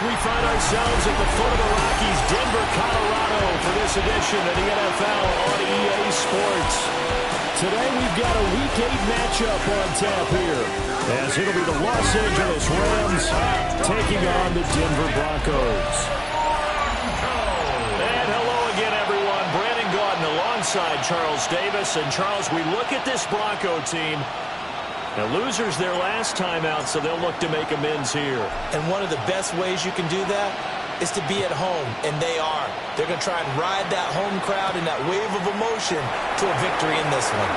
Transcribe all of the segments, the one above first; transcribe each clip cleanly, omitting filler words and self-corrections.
We find ourselves at the foot of the Rockies, Denver, Colorado, for this edition of the NFL on EA Sports. Today we've got a Week 8 matchup on tap here, as it'll be the Los Angeles Rams taking on the Denver Broncos. And hello again, everyone. Brandon Gaudin alongside Charles Davis. And Charles, we look at this Bronco team. Now, losers their last time out, so they'll look to make amends here. And one of the best ways you can do that is to be at home, and they are. They're going to try and ride that home crowd and that wave of emotion to a victory in this one.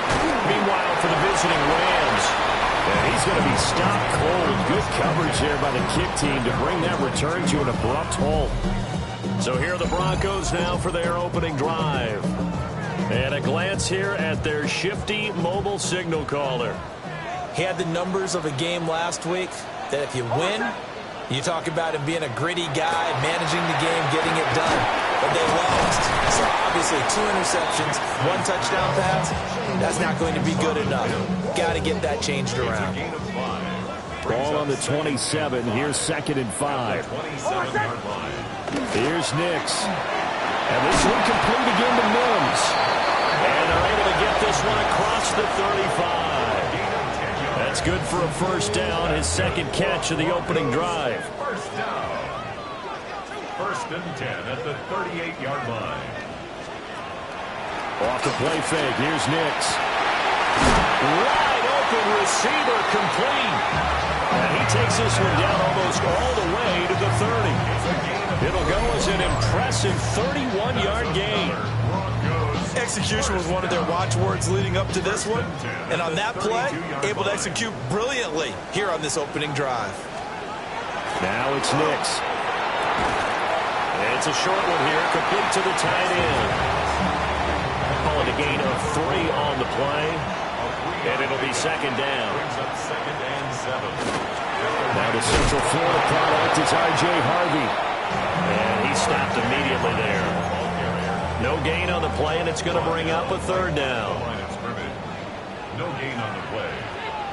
Meanwhile, for the visiting Rams, he's going to be stopped cold. Good coverage there by the kick team to bring that return to an abrupt halt. So here are the Broncos now for their opening drive. And a glance here at their shifty mobile signal caller. He had the numbers of a game last week that if you win, you talk about him being a gritty guy, managing the game, getting it done. But they lost. So obviously 2 interceptions, 1 touchdown pass, that's not going to be good enough. Got to get that changed around. Ball on the 27. Here's 2nd and 5. Here's Nix. And this one complete again to Mims. And they're able to get this one across the 35. That's good for a first down, his 2nd catch of the opening drive. First down. 1st and 10 at the 38-yard line. Off the play fake, here's Nix. Wide open receiver, complete. And he takes this one down almost all the way to the 30. It'll go as an impressive 31-yard gain. Execution was one of their watchwords leading up to this one. And on that play, able to execute brilliantly here on this opening drive. Now it's Nix. It's a short one here, complete to the tight end. Calling a gain of 3 on the play. And it'll be 2nd down. Now the Central Florida product is R.J. Harvey. And he stopped immediately there. No gain on the play, and it's going to bring up a 3rd down. No gain on the play.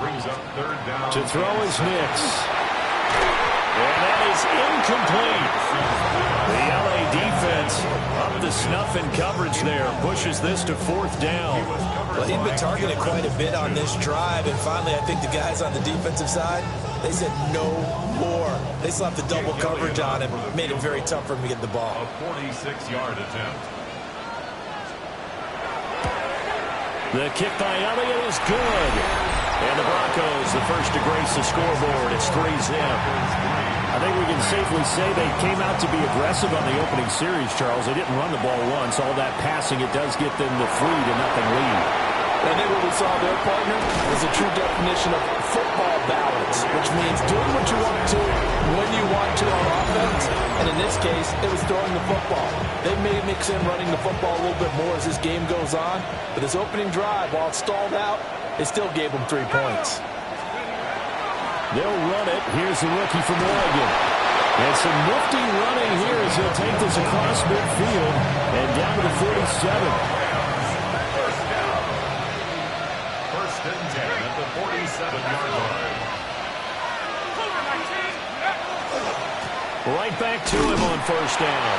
Brings up 3rd down. To throw is Nix. And that is incomplete. The LA defense up to snuff in coverage there. Pushes this to 4th down. Well, he'd been targeted quite a bit on this drive, and finally I think the guys on the defensive side, they said no more. They slapped the double coverage on him. Made it very tough for him to get the ball. A 46-yard attempt. The kick by Elliott is good. And the Broncos, the first to grace the scoreboard. It's 3-0. I think we can safely say they came out to be aggressive on the opening series, Charles. They didn't run the ball once. All that passing, it does get them the 3-0 lead. I think what we saw there, partner, is a true definition of football balance, which means doing what you want to when you want to on offense. And in this case, it was throwing the football. They may mix in running the football a little bit more as this game goes on. But this opening drive, while it stalled out, it still gave them 3 points. They'll run it. Here's the rookie from Oregon. And some nifty running here as he'll take this across midfield and down to the 47. 47-yard line. Right back to him on first down.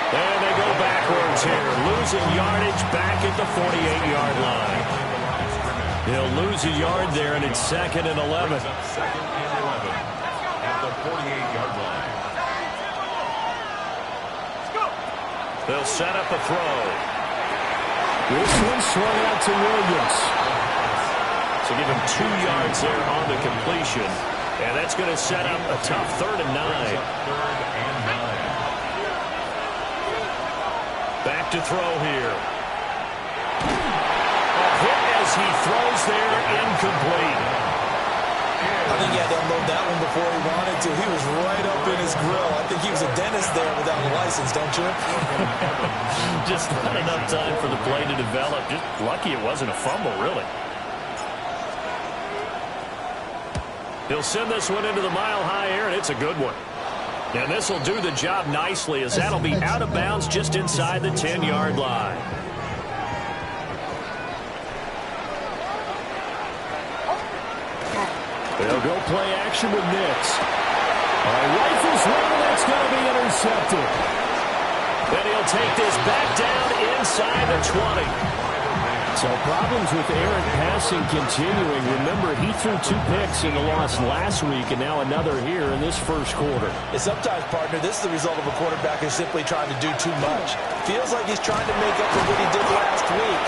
And they go backwards here. Losing yardage back at the 48-yard line. He'll lose a yard there, and it's 2nd and 11. Second and 11 at the 48-yard line. They'll set up a throw. This one swung out to Williams. So give him 2 yards there on the completion. And that's going to set up a tough 3rd and 9. Back to throw here. A hit as he throws there, incomplete. I think he had to unload that one before he wanted to. He was right up in his grill. I think he was a dentist there without a license, don't you? Just not enough time for the play to develop. Just lucky it wasn't a fumble, really. He'll send this one into the mile-high air, and it's a good one. And this will do the job nicely, as that'll be out of bounds just inside the 10-yard line. They'll go play action with Nix. Rifles one, that's going to be intercepted. Then he'll take this back down inside the 20. So problems with errant passing continuing. Remember, he threw 2 picks in the loss last week, and now another here in this first quarter. And sometimes, partner, this is the result of a quarterback who's simply trying to do too much. Feels like he's trying to make up for what he did last week,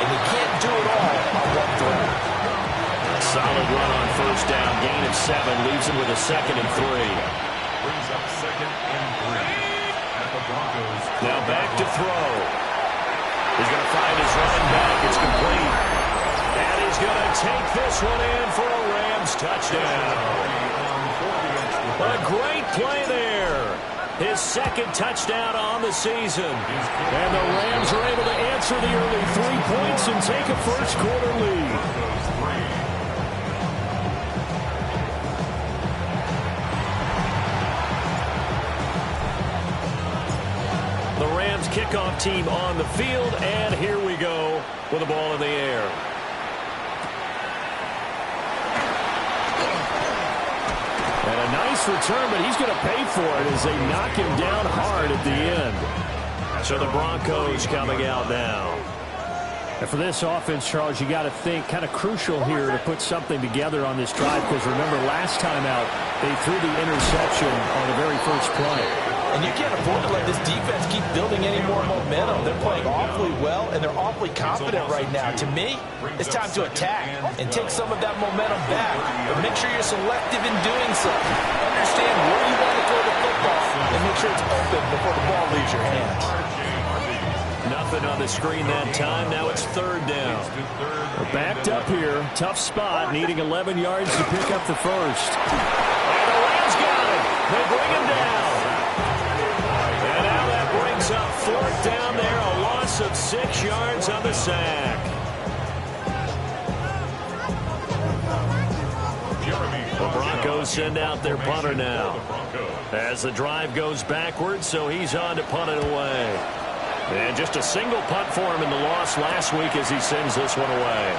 and he can't do it all on one throw. Solid run on first down. Gain of 7 leaves him with a 2nd and 3. Brings up 2nd and 3 at the Broncos. Now back to throw. He's going to find his running back. It's complete. And he's going to take this one in for a Rams touchdown. A great play there. His 2nd touchdown on the season. And the Rams are able to answer the early 3 points and take a first quarter lead. Kickoff team on the field, and here we go with the ball in the air. And a nice return, but he's going to pay for it as they knock him down hard at the end. So the Broncos coming out now. And for this offense, Charles, you got to think kind of crucial here to put something together on this drive, because remember last time out they threw the interception on the very first play. And you can't afford to let this defense keep building any more momentum. They're playing awfully well, and they're awfully confident right now. To me, it's time to attack and take some of that momentum back. But make sure you're selective in doing so. Understand where you want to throw the football, and make sure it's open before the ball leaves your hands. Nothing on the screen that time. Now it's 3rd down. We're backed up here. Tough spot, needing 11 yards to pick up the first. And the Rams got it. They bring him down. Up 4th down there, a loss of 6 yards on the sack. The Broncos send out their punter now as the drive goes backwards, so he's on to punt it away. And just a single punt for him in the loss last week as he sends this one away.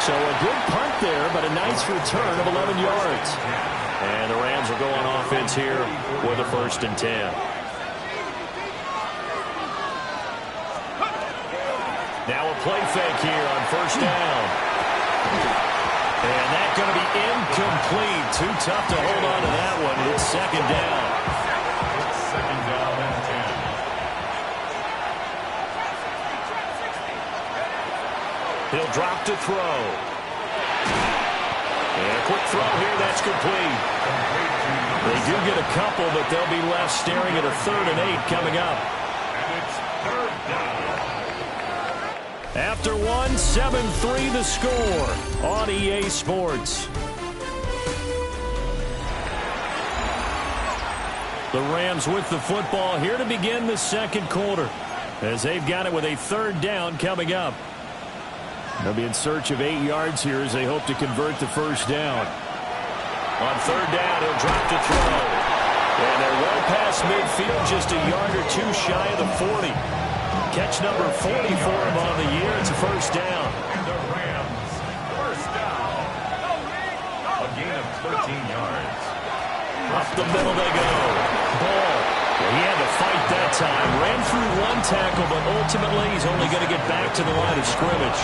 So a good punt there, but a nice return of 11 yards. And the Rams will go on offense here with a 1st and 10. Now a play fake here on first down. And that's going to be incomplete. Too tough to hold on to that one. It's 2nd down. It's 2nd down and 10. He'll drop to throw. And a quick throw here. That's complete. They do get a couple, but they'll be left staring at a 3rd and 8 coming up. And it's 3rd down. After 7-3 the score on EA Sports. The Rams with the football here to begin the 2nd quarter, as they've got it with a 3rd down coming up. They'll be in search of 8 yards here as they hope to convert the first down. On 3rd down, he'll drop to throw. And they're well past midfield, just a yard or 2 shy of the 40. Catch number 40 for him on the year. It's a first down. And the Rams gain of 13 yards. Up the middle they go. Ball. Well, he had to fight that time. Ran through one tackle, but ultimately he's only going to get back to the line of scrimmage.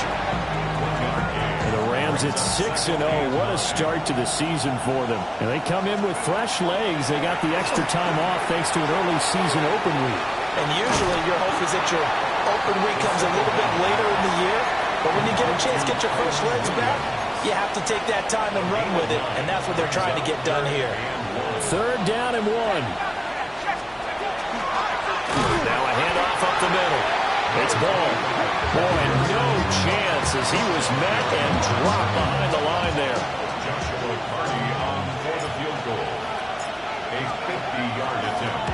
And the Rams at 6-0. What a start to the season for them. And they come in with fresh legs. They got the extra time off thanks to an early season open week. And usually your hope is that your open week comes a little bit later in the year. But when you get a chance to get your fresh legs back, you have to take that time and run with it. And that's what they're trying to get done here. 3rd down and 1. Now a handoff up the middle. It's Ball. Boy, no chance as he was met and dropped behind the line there. Joshua Carty on for the field goal. A 50-yard attempt.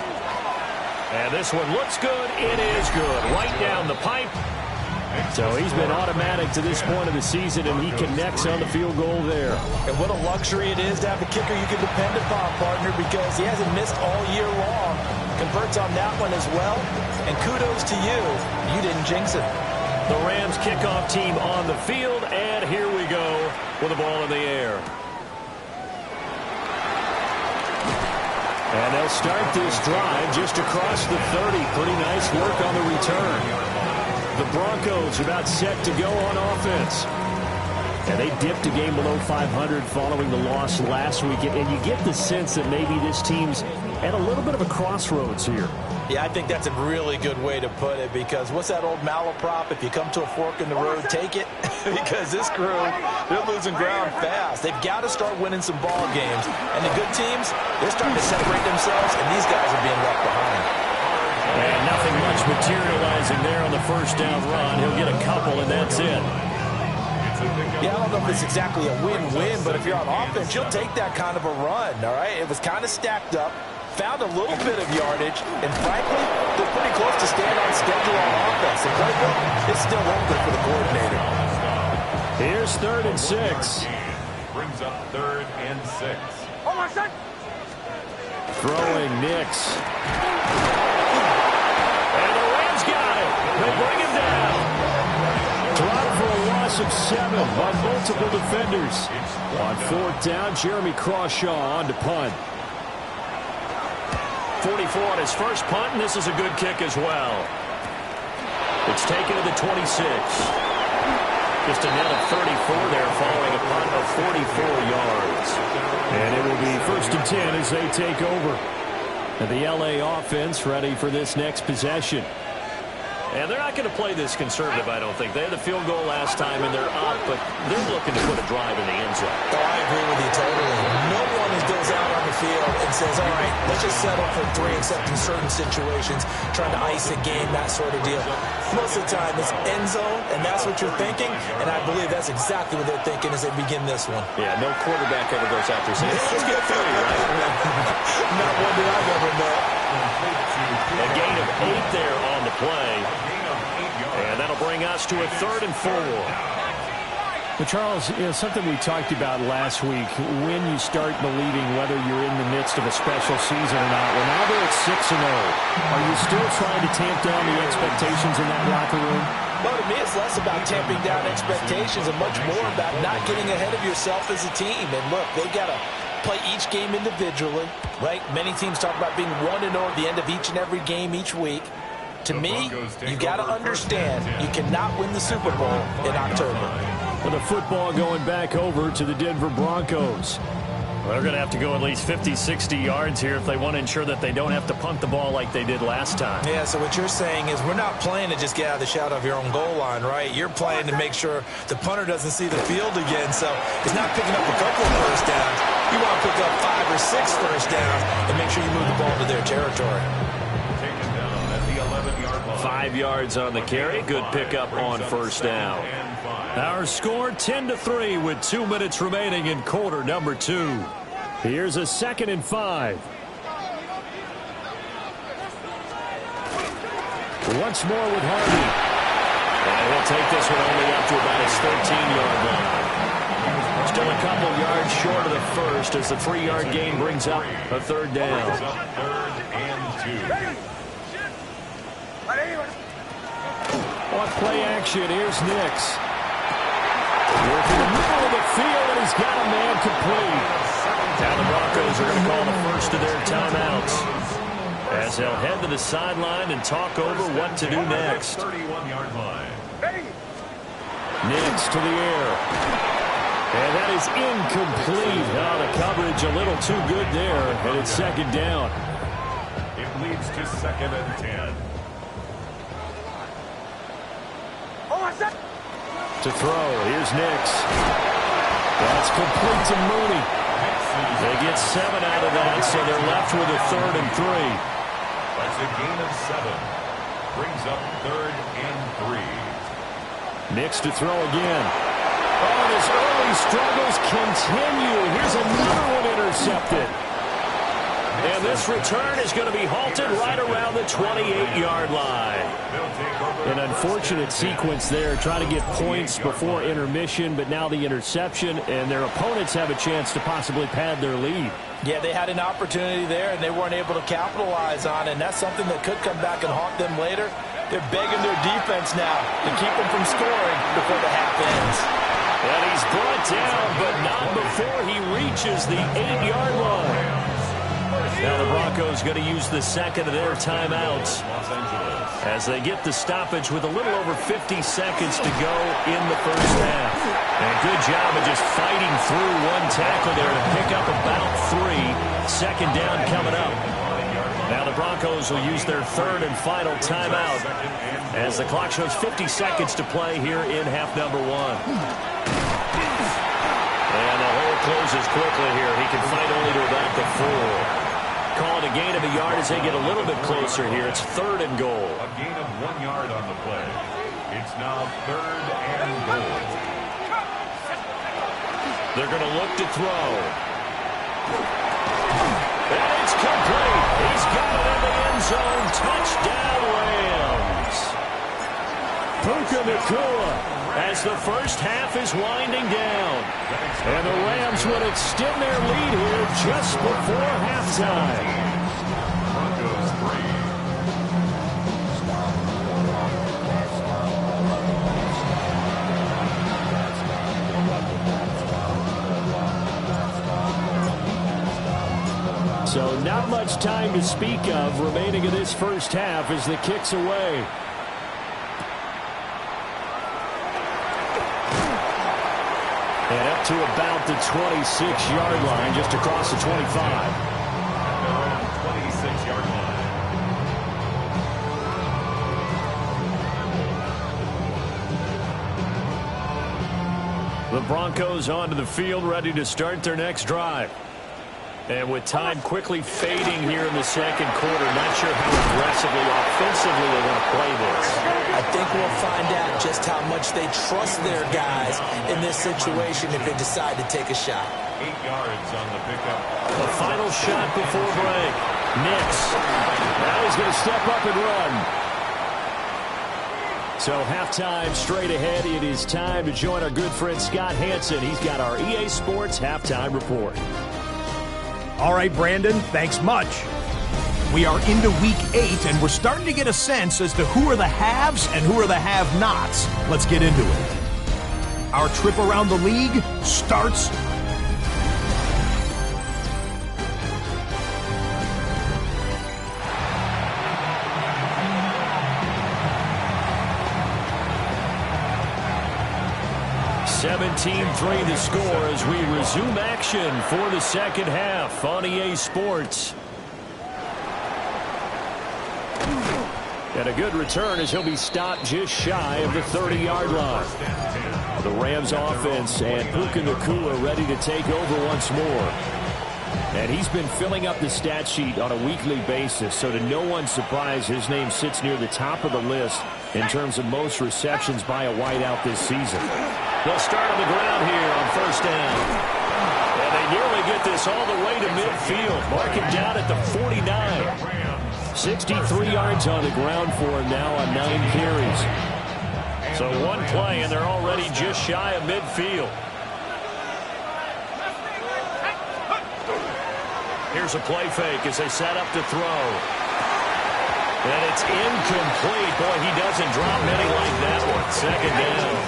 And this one looks good. It is good. Right down the pipe. So he's been automatic to this point of the season, and he connects on the field goal there. And what a luxury it is to have a kicker you can depend upon, partner, because he hasn't missed all year long. Converts on that one as well. And kudos to you. You didn't jinx it. The Rams kickoff team on the field, and here we go with the ball in the air. And they'll start this drive just across the 30. Pretty nice work on the return. The Broncos about set to go on offense. And they dipped a game below 500 following the loss last week. And you get the sense that maybe this team's at a little bit of a crossroads here. Yeah, I think that's a really good way to put it, because what's that old malaprop? If you come to a fork in the road, take it. Because this crew, they're losing ground fast. They've got to start winning some ball games. And the good teams, they're starting to separate themselves, and these guys are being left behind. And nothing much materializing there on the first down run. He'll get a couple, and that's it. Yeah, I don't know if it's exactly a win-win, but if you're on offense, you'll take that kind of a run, all right? It was kind of stacked up, found a little bit of yardage, and frankly, they're pretty close to staying on schedule on offense. The playbook is still open for the coordinator. Here's 3rd and 6. Brings up 3rd and 6. Oh, my son! Throwing Nix. And the Rams got it. They bring him down. Dropped for a loss of 7 on multiple defenders. On 4th down, Jeremy Crawshaw on to punt. 44 on his first punt, and this is a good kick as well. It's taken to the 26. Just a net of 34 there following a punt of 44 yards. And it will be 1st and 10 as they take over. And the LA offense ready for this next possession. And they're not going to play this conservative, I don't think. They had the field goal last time, and they're up, but they're looking to put a drive in the end zone. Oh, I agree with you totally. No one goes out on the field and says, all right, let's just settle for 3, except in certain situations, trying to ice a game, that sort of deal. Most of the time, it's end zone, and that's what you're thinking, and I believe that's exactly what they're thinking as they begin this one. Yeah, no quarterback ever goes out there saying, let's get 30, right? Not one that I've ever met. A gain of 8 there on the play. And that'll bring us to a 3rd and 4. Well, Charles, something we talked about last week, when you start believing whether you're in the midst of a special season or not. Well, now they're at 6-0. Are you still trying to tamp down the expectations in that locker room? Well, to me, it's less about tamping down expectations and much more about not getting ahead of yourself as a team. And look, they've got to play each game individually, right? Many teams talk about being 1-0 at the end of each and every game each week. To me, you got to understand you cannot win the Super Bowl in October. Well, the football going back over to the Denver Broncos. They're going to have to go at least 50, 60 yards here if they want to ensure that they don't have to punt the ball like they did last time. Yeah, so what you're saying is we're not playing to just get out of the shadow of your own goal line, right? You're playing to make sure the punter doesn't see the field again. So it's not picking up a couple of first downs. You want to pick up 5 or 6 first downs and make sure you move the ball to their territory. 5 yards on the carry. Good pickup on first down. Our score 10-3 with 2 minutes remaining in quarter number 2. Here's a 2nd and 5. Once more with Harvey. And he'll take this one only up to about his 13-yard line. Still a couple yards short of the first as the 3-yard gain brings up a 3rd down. 3rd and 2. On play action, here's Nix. Working the middle of the field, and he's got a man complete. Now the Broncos are going to call the first of their timeouts, as they'll head to the sideline and talk over what to do next. 31-yard line. Nix to the air. And that is incomplete. Oh, the coverage a little too good there, and it's second down. It leads to 2nd and 10. To throw, here's Nix. That's complete to Mooney. They get 7 out of that, so they're left with a 3rd and 3. That's a gain of 7. Brings up 3rd and 3. Nix to throw again. Oh, and his early struggles continue. Here's another one intercepted. And this return is going to be halted right around the 28-yard line. An unfortunate sequence there, trying to get points before intermission, but now the interception, and their opponents have a chance to possibly pad their lead. Yeah, they had an opportunity there, and they weren't able to capitalize on it, and that's something that could come back and haunt them later. They're begging their defense now to keep them from scoring before the half ends. And he's brought down, but not before he reaches the 8-yard line. Now the Broncos going to use the second of their timeouts as they get the stoppage with a little over 50 seconds to go in the first half. And a good job of just fighting through one tackle there to pick up about 3. Second down coming up. Now the Broncos will use their 3rd and final timeout as the clock shows 50 seconds to play here in half number 1. And the hole closes quickly here. He can fight only to about the 4. Call it a gain of a yard as they get a little bit closer here. It's 3rd and goal. A gain of 1 yard on the play. It's now 3rd and goal. They're going to look to throw. And it's complete. He's got it in the end zone. Touchdown, Rams. Puka Nacua as the first half is winding down. And the Rams would extend their lead here just before halftime. Broncos 3. So not much time to speak of remaining in this first half as the kick's away. And up to about the 26-yard line, just across the 25. 26-yard line. The Broncos onto the field, ready to start their next drive. And with time quickly fading here in the second quarter, not sure how aggressively, offensively they want to play this. I think we'll find out just how much they trust their guys in this situation if they decide to take a shot. 8 yards on the pickup. A final shot before break. Nix. Now he's going to step up and run. So halftime straight ahead. It is time to join our good friend Scott Hansen. He's got our EA Sports halftime report. All right, Brandon, thanks much. We are into week 8, and we're starting to get a sense as to who are the haves and who are the have-nots. Let's get into it. Our trip around the league starts (17-3) the score as we resume action for the second half on EA Sports. And a good return as he'll be stopped just shy of the 30-yard line. The Rams offense and Puka Nacua ready to take over once more. And he's been filling up the stat sheet on a weekly basis, so to no one's surprise, his name sits near the top of the list in terms of most receptions by a wideout this season. They'll start on the ground here on first down. And they nearly get this all the way to midfield. Mark him down at the 49. 63 yards on the ground for him now on 9 carries. So one play, and they're already just shy of midfield. Here's a play fake as they set up to throw. And it's incomplete. Boy, he doesn't drop many like that one. Second down.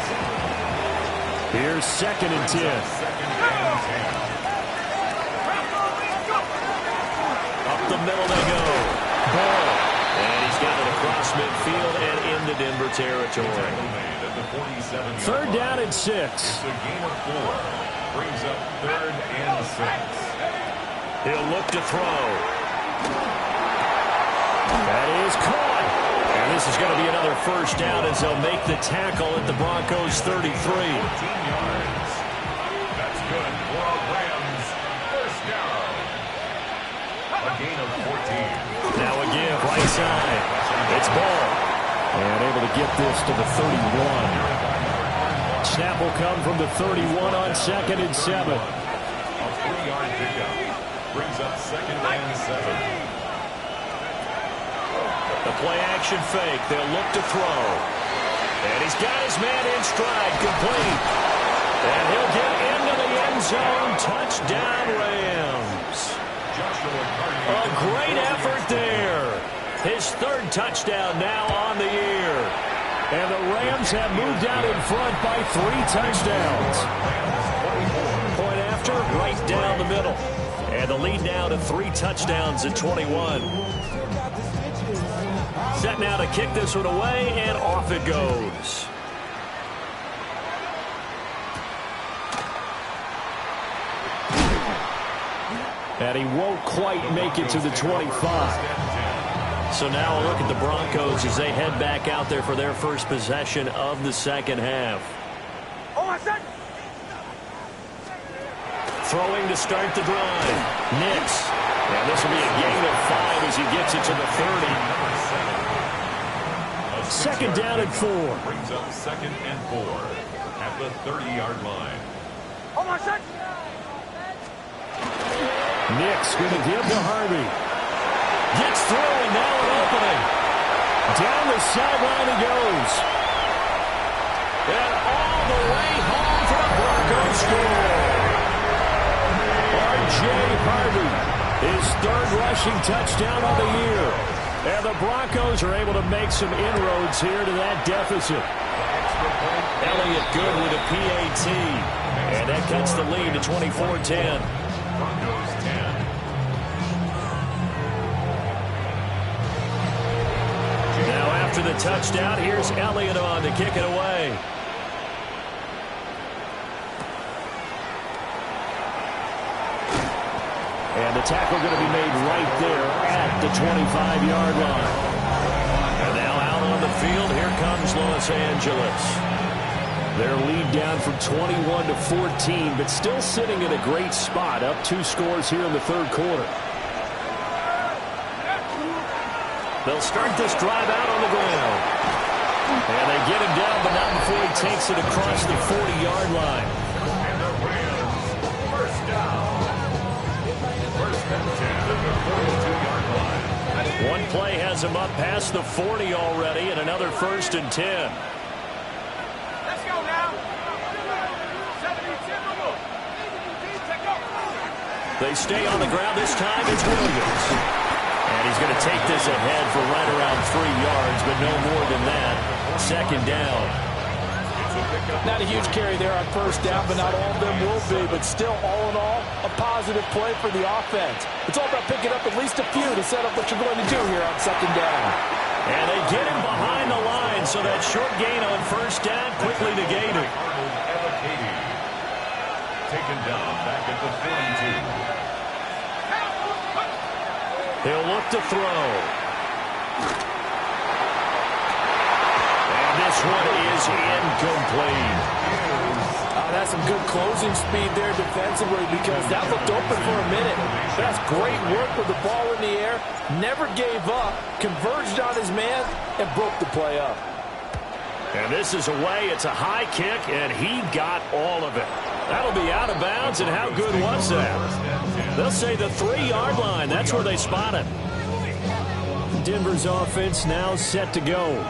Here's 2nd and 10. Up the middle they go. Ball. And he's got it across midfield and into Denver territory. 3rd down and 6. It's a gain of 4. Brings up 3rd and 6. He'll look to throw. That is caught. And this is going to be another 1st down as they'll make the tackle at the Broncos 33. 14 yards. That's good for a Rams 1st down. A gain of 14. Now a give, right side. It's Ball. And able to get this to the 31. Snap will come from the 31 on 2nd and 7. A 3-yard pickup. Brings up 2nd and 7. The play-action fake. They'll look to throw. And he's got his man in stride. Complete. And he'll get into the end zone. Touchdown, Rams. A great effort there. His 3rd touchdown now on the year. And the Rams have moved out in front by 3 touchdowns. Point after, right down the middle. And the lead now to 3 touchdowns at 21. Set now to kick this one away, and off it goes. And he won't quite make it to the 25. So now a look at the Broncos as they head back out there for their first possession of the 2nd half. Throwing to start the drive. Nix. And this will be a gain of 5 as he gets it to the 30. 2nd down and 4. Brings up 2nd and 4 at the 30-yard line. Nix going to give to Harvey. Gets through and now an opening. Down the sideline he goes. And all the way home for the Broncos score. R.J. Harvey, his 3rd rushing touchdown of the year. And the Broncos are able to make some inroads here to that deficit. Elliott good with a PAT. And that cuts the lead to 24-10. Broncos 10. Now after the touchdown, here's Elliott on to kick it away. And the tackle going to be made right there at the 25-yard line. And now out on the field, here comes Los Angeles. Their lead down from 21 to 14, but still sitting in a great spot, up 2 scores here in the 3rd quarter. They'll start this drive out on the ground. And they get him down, but not before he takes it across the 40-yard line. And the Rams 1st down. 1st and 10 at the 42-yard line. One play has him up past the 40 already, and another 1st and 10. Let's go now. They stay on the ground. This time it's Williams. And he's going to take this ahead for right around 3 yards, but no more than that. 2nd down. Not a huge carry there on 1st down, but not all of them will be. But still, all in all, a positive play for the offense. It's all about picking up at least a few to set up what you're going to do here on 2nd down. And they get him behind the line, so that short gain on 1st down quickly negated. Taken down back at the 42. He'll look to throw. And this one is incomplete. That's some good closing speed there defensively because that looked open for a minute. That's great work with the ball in the air. Never gave up, converged on his man, and broke the play up. And this is away. It's a high kick, and he got all of it. That'll be out of bounds, and how good was that? They'll say the 3-yard line. That's where they spot it. Denver's offense now set to go.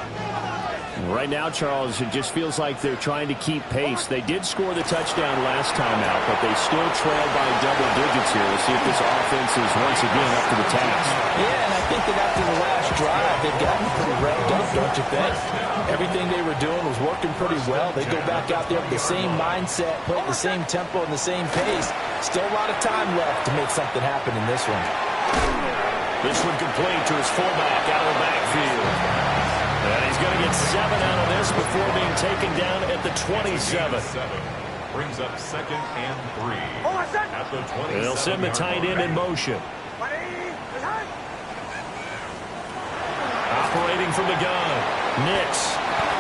Right now, Charles, it just feels like they're trying to keep pace. They did score the touchdown last time out, but they still trail by double digits here. We'll see if this offense is once again up to the task. Yeah, and I think that after the last drive, they've gotten pretty revved up, don't you think? Everything they were doing was working pretty well. They go back out there with the same mindset, play at the same tempo and the same pace. Still a lot of time left to make something happen in this one. This one complete to his fullback out of the backfield. And he's going to get 7 out of this before being taken down at the 27. Brings up 2nd and 3. At the 27. They'll send the tight end in motion. Operating from the gun. Nix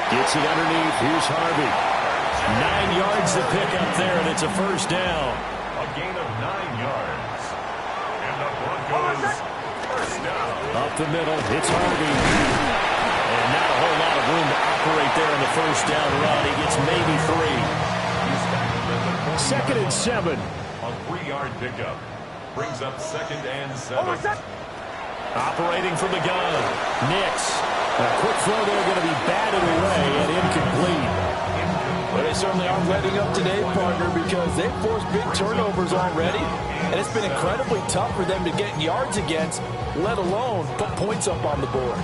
gets it underneath. Here's Harvey. 9 yards to pick up there, and it's a first down. A gain of 9 yards. And the Broncos first down. Up the middle, it's Harvey. And not a whole lot of room to operate there in the first down run. He gets maybe 3. 2nd and 7. A 3-yard pickup. Brings up 2nd and 7. Operating from the gun. Nix. A quick throw there going to be batted away and incomplete. Well, they certainly aren't letting up today, partner, because they've forced big turnovers already. And it's been incredibly tough for them to get yards against, let alone put points up on the board.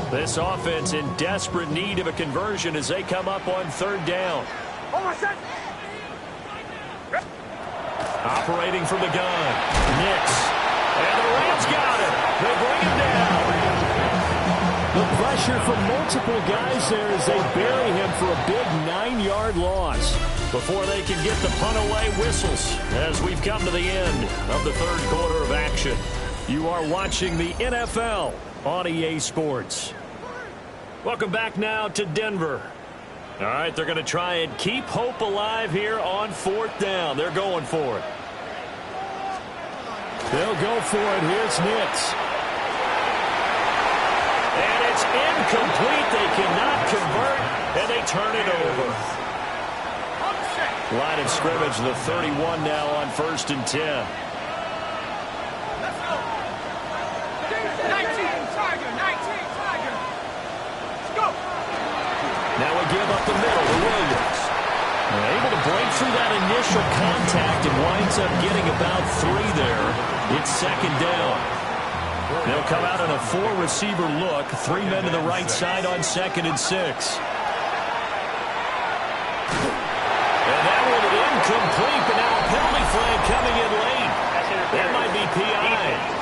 This offense in desperate need of a conversion as they come up on 3rd down. Operating from the gun. Nix. And the Rams got him. They bring him down. The pressure from multiple guys there as they bury him for a big 9-yard loss. Before they can get the punt away, whistles as we've come to the end of the 3rd quarter of action. You are watching the NFL on EA Sports. Welcome back now to Denver. All right, they're going to try and keep hope alive here on 4th down. They're going for it. They'll go for it. Here's Nix. And it's incomplete. They cannot convert, and they turn it over. Line of scrimmage, the 31 now on 1st and 10. Now we give up the middle to Williams. Able to break through that initial contact and winds up getting about 3 there. It's 2nd down. They'll come out in a 4-receiver look. 3 men to the right side on 2nd and 6. And that one incomplete, but now a penalty flag coming in late. That might be PI.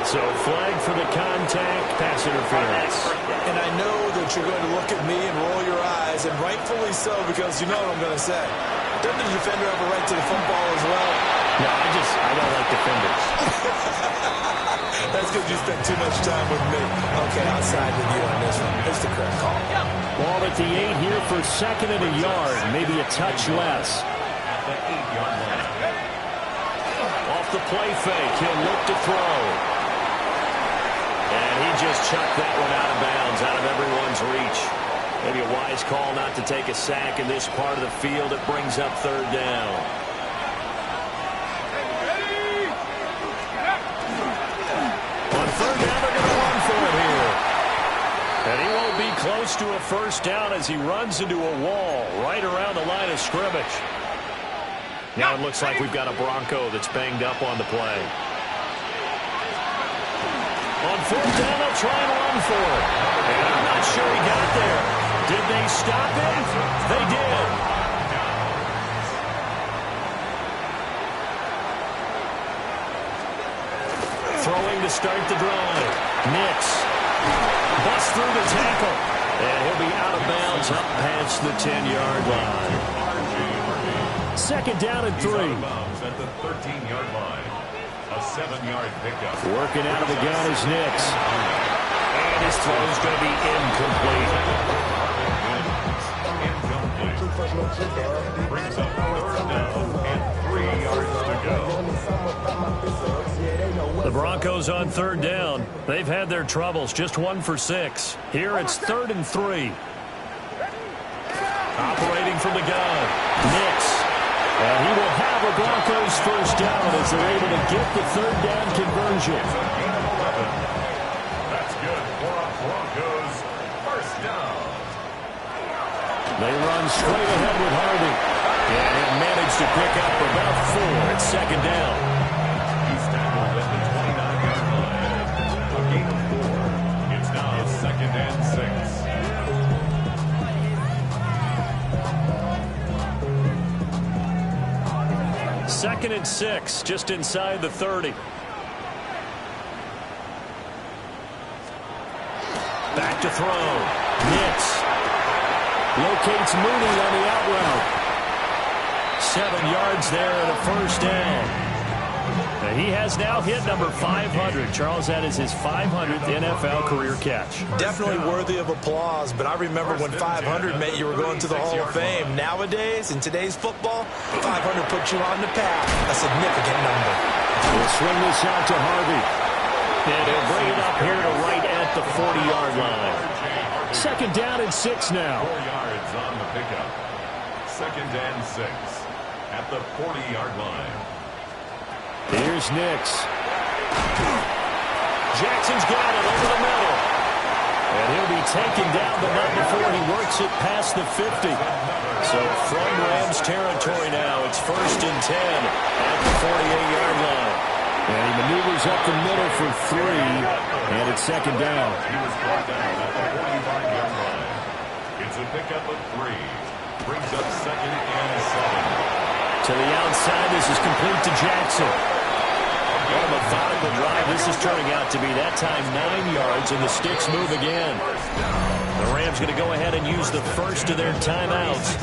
So flag for the contact, pass interference. And I know that you're going to look at me and roll your eyes, and rightfully so, because you know what I'm going to say. Doesn't the defender have a right to the football as well? No, I don't like defenders. That's because you spent too much time with me. Okay, I'll side with you on this one. It's the correct call. Ball at the 8 here for 2nd and a yard, maybe a touch less. At the 8-yard line. Off the play fake, he'll look to throw. And he just chucked that one out of bounds, out of everyone's reach. Maybe a wise call not to take a sack in this part of the field. It brings up 3rd down. On 3rd down, they're going to run for it here. And he won't be close to a first down as he runs into a wall right around the line of scrimmage. Now it looks like we've got a Bronco that's banged up on the play. On 4th down, they'll try and run for it. And I'm not sure he got there. Did they stop him? They did. Throwing to start the drive. Nix. Busts through the tackle. And he'll be out of bounds up past the 10-yard line. 2nd down and 3. At the 13-yard line. A 7-yard pickup. Working out of the gun is Nix. And his throw is going to be incomplete. Incomplete. Brings up 3rd down and 3 yards to go. The Broncos on 3rd down. They've had their troubles. Just 1 for 6. Here it's 3rd and 3. Operating from the gun. Nix. And he will have a Broncos first down as they're able to get the 3rd down conversion. That's good. They run straight ahead with Harvey. And he'll manage to pick up about 4 at second down. He's tackled at the 29-yard line. A gain of 4. It's now 2nd and 6. 2nd and 6, just inside the 30. Back to throw. Nix locates Mooney on the out route. 7 yards there and a first down. He has now hit number 500. Charles, that is his 500th NFL career catch. Definitely worthy of applause, but I remember when 500 meant you were going to the Hall of Fame. Nowadays, in today's football, 500 puts you on the path, a significant number. We'll swing this out to Harvey. And he'll bring it up here to right at the 40-yard line. 2nd down and 6 now. 4 yards on the pickup. 2nd and 6 at the 40-yard line. Here's Nix. Jackson's got it over the middle. And he'll be taken down, but not before he works it past the 50. So from Rams territory now, it's 1st and 10 at the 48-yard line. And he maneuvers up the middle for 3, and it's 2nd down. He was brought down at the 45-yard line. It's a pickup of 3. Brings up 2nd and 7. To the outside, this is complete to Jackson. What a methodical drive. This is turning out to be that time 9 yards, and the sticks move again. The Rams going to go ahead and use the first of their timeouts.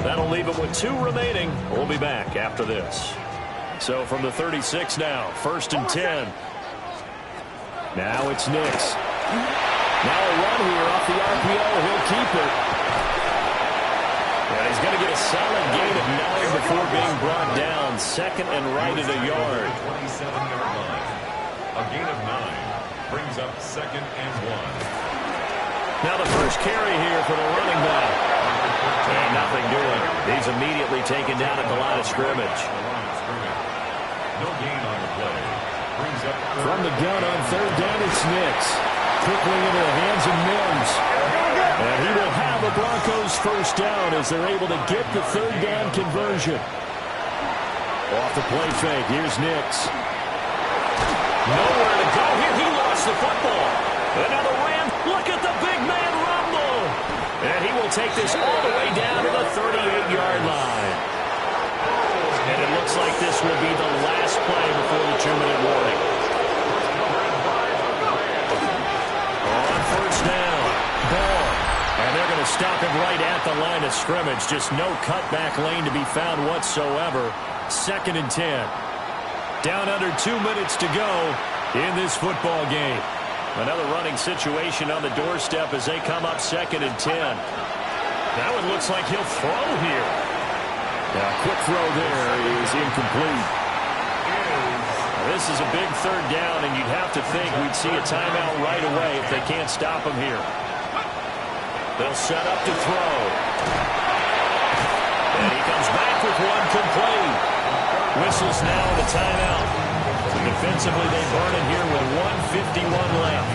That'll leave them with 2 remaining. We'll be back after this. So from the 36 now, 1st and 10. Now it's Nix. Now a run here off the RPO. He'll keep it. And he's going to get a solid gain of 9 before being brought down. 2nd and right at a yard. 27-yard line. A gain of 9 brings up 2nd and 1. Now the first carry here for the running back. And nothing doing. He's immediately taken down at the line of scrimmage. No gain on the play. Brings up from the gun on 3rd down, it's Nix. Quickly into the hands of Mims. And he will have a Broncos first down as they're able to get the 3rd down conversion. Off the play fake, here's Nix. Nowhere to go here. He lost the football. And now the Rams, look at the big man rumble. And he will take this all the way down to the 38-yard line. And it looks like this will be the last play before the 2-minute warning. On 1st down, ball. And they're going to stop him right at the line of scrimmage. Just no cutback lane to be found whatsoever. 2nd and 10. Down under 2 minutes to go in this football game. Another running situation on the doorstep as they come up 2nd and 10. Now it looks like he'll throw here. Now, quick throw there is incomplete. Now, this is a big 3rd down, and you'd have to think we'd see a timeout right away if they can't stop him here. They'll set up to throw. And he comes back with one complete. Whistles now in the timeout. Defensively, they burn it here with 1:51 left.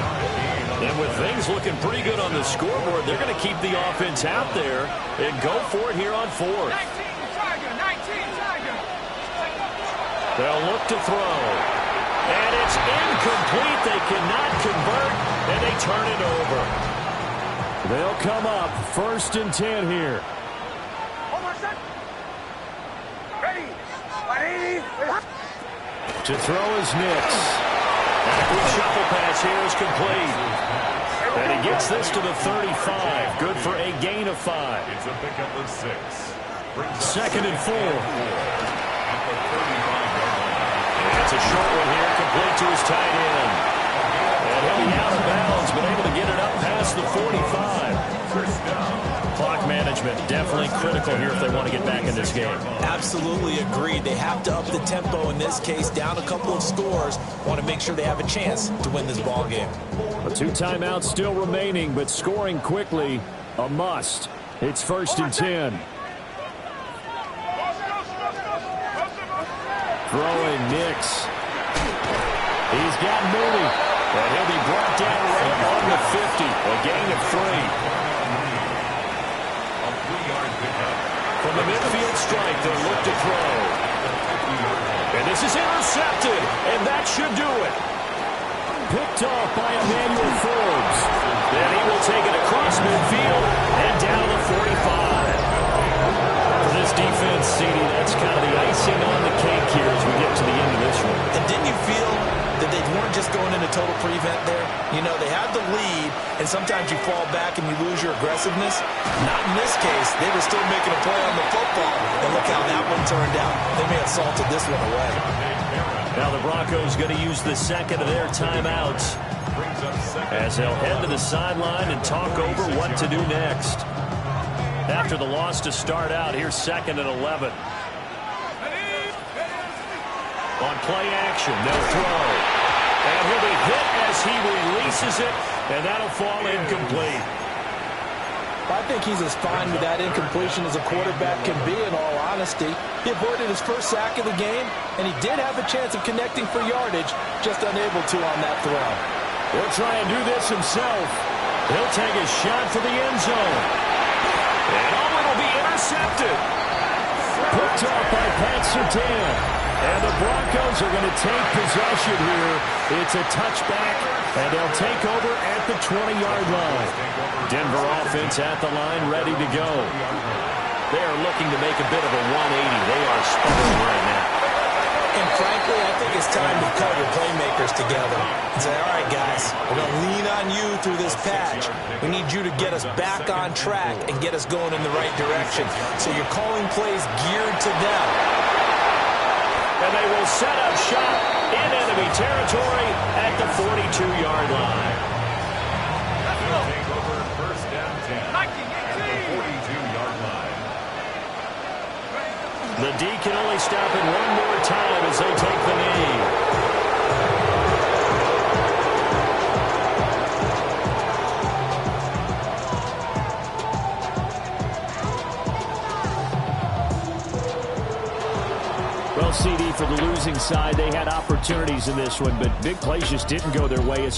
And with things looking pretty good on the scoreboard, they're going to keep the offense out there and go for it here on 4th. They'll look to throw. And it's incomplete. They cannot convert, and they turn it over. They'll come up 1st and 10 here. To throw is Nix. Backward shuffle pass here is complete. And he gets this to the 35. Good for a gain of 5. It's a pickup of 6. 2nd and 4. At the 35-yard line. It's a short one here, complete to his tight end. And he'll be out of bounds, but able to get it up past the 45. First down. Clock management definitely critical here if they want to get back in this game. Absolutely agreed. They have to up the tempo in this case, down a couple of scores. Want to make sure they have a chance to win this ball game. 2 timeouts still remaining, but scoring quickly, a must. It's 1st and 10. Throwing Nix. He's got Mooney. And he'll be brought down right on the 50. A gain of 3. From the midfield strike, they look to throw. And this is intercepted, and that should do it. Picked off by Emmanuel Forbes. Then he will take it across midfield and down to the 45. For this defense, CD, that's kind of the icing on the cake here as we get to the end of this one. And didn't you feel that they weren't just going into total prevent there? You know, they had the lead, and sometimes you fall back and you lose your aggressiveness. Not in this case. They were still making a play on the football, and look how that one turned out. They may have salted this one away. Now the Broncos going to use the second of their timeouts as they'll head to the sideline and talk over what to do next. After the loss to start out, here's 2nd and 11. On play action, they'll throw. And he'll be hit as he releases it, and that'll fall incomplete. I think he's as fine with that incompletion as a quarterback can be, in all honesty. He avoided his first sack of the game, and he did have a chance of connecting for yardage, just unable to on that throw. He'll try and do this himself. He'll take a shot for the end zone. And it'll be intercepted. Picked off by Pat Surtain. And the Broncos are going to take possession here. It's a touchback, and they'll take over at the 20-yard line. Denver offense at the line, ready to go. They are looking to make a bit of a 180. They are sputtering right now. And frankly, I think it's time to cut your playmakers together and say, all right, guys, we're going to lean on you through this patch. We need you to get us back on track and get us going in the right direction. So you're calling plays geared to them. And they will set up shop in enemy territory at the 42-yard line. Take over 1st down 10 at the 42-yard line. The D can only stop it one more time as they take the knee. Well, CD, for the losing side, they had opportunities in this one, but big plays just didn't go their way.